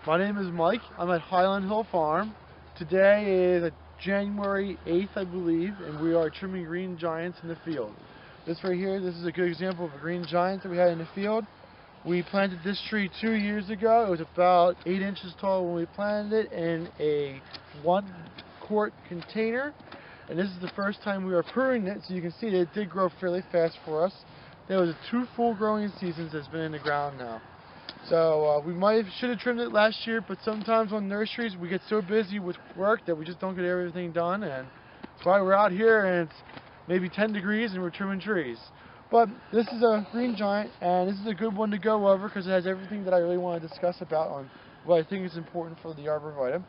My name is Mike. I'm at Highland Hill Farm. Today is January 8th, I believe, and we are trimming green giants in the field. This right here, this is a good example of a green giant that we had in the field. We planted this tree 2 years ago. It was about 8 inches tall when we planted it in a 1-quart container. And this is the first time we are pruning it, so you can see that it did grow fairly fast for us. There was 2 full growing seasons that's been in the ground now. So we should have trimmed it last year, but sometimes on nurseries we get so busy with work that we just don't get everything done, and that's why we're out here and it's maybe 10 degrees and we're trimming trees. But this is a green giant, and this is a good one to go over because it has everything that I really want to discuss about on what I think is important for the arborvitae.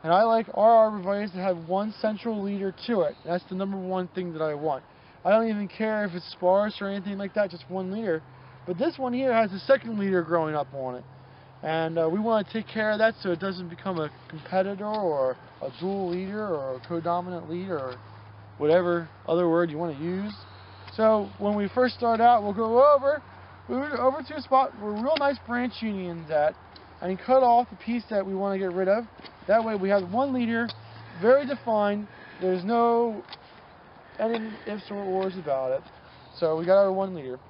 And I like our arborvitaes to have one central leader to it. That's the #1 thing that I want. I don't even care if it's sparse or anything like that, just one leader. But this one here has a second leader growing up on it. And we want to take care of that so it doesn't become a competitor or a dual leader or a codominant leader or whatever other word you want to use. So when we first start out, we'll go over to a spot where real nice branch union's at and cut off the piece that we want to get rid of. That way we have one leader, very defined. There's no any ifs or ors about it. So we got our one leader.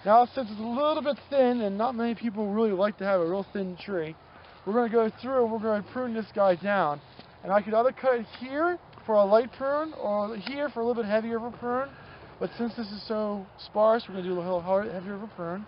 Now, since it's a little bit thin, and not many people really like to have a real thin tree, we're going to go through and we're going to prune this guy down. And I could either cut it here for a light prune, or here for a little bit heavier of a prune. But since this is so sparse, we're going to do a little heavier of a prune.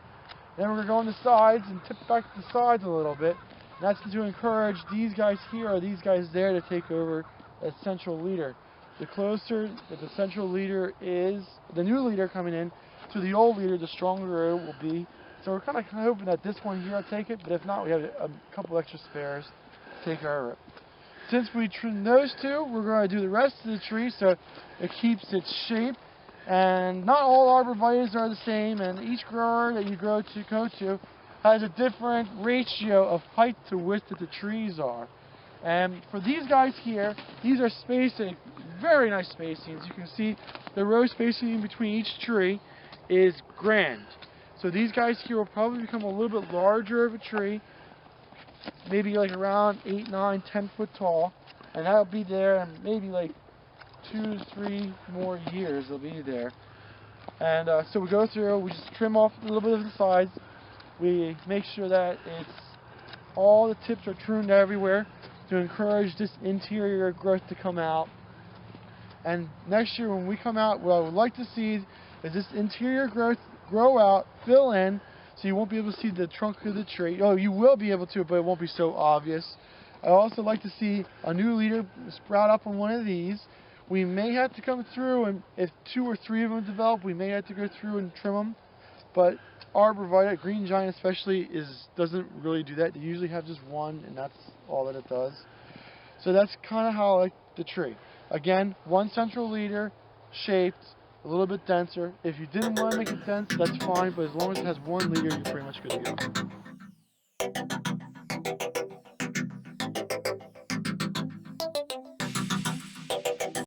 Then we're going to go on the sides and tip back the sides a little bit. And that's to encourage these guys here or these guys there to take over as central leader. The closer that the central leader is, the new leader coming in, to the old leader, the stronger it will be. So we're kind of hoping that this one here will take it, but if not, we have a couple extra spares to take over it. Since we trimmed those two, we're going to do the rest of the tree so it keeps its shape. And not all arborvitaes are the same, and each grower that you go to has a different ratio of height to width that the trees are. And for these guys here, these are spacing, very nice spacings. You can see the row spacing in between each tree is grand. So these guys here will probably become a little bit larger of a tree, maybe like around 8, 9, 10 foot tall, and that'll be there in maybe like 2 to 3 more years. They'll be there. And so we go through, we just trim off a little bit of the sides. We make sure that all the tips are pruned everywhere to encourage this interior growth to come out. And next year when we come out, what I would like to see is this interior growth grow out, fill in, so you won't be able to see the trunk of the tree. Oh, you will be able to, but it won't be so obvious. I also like to see a new leader sprout up on one of these. We may have to come through, and if 2 or 3 of them develop, we may have to go through and trim them. But arborvitae, green giant especially, doesn't really do that. They usually have just one, and that's all that it does. So that's kind of how I like the tree. Again, one central leader, shaped, a little bit denser. If you didn't want to make it dense, that's fine, but as long as it has one leader, you're pretty much good to go.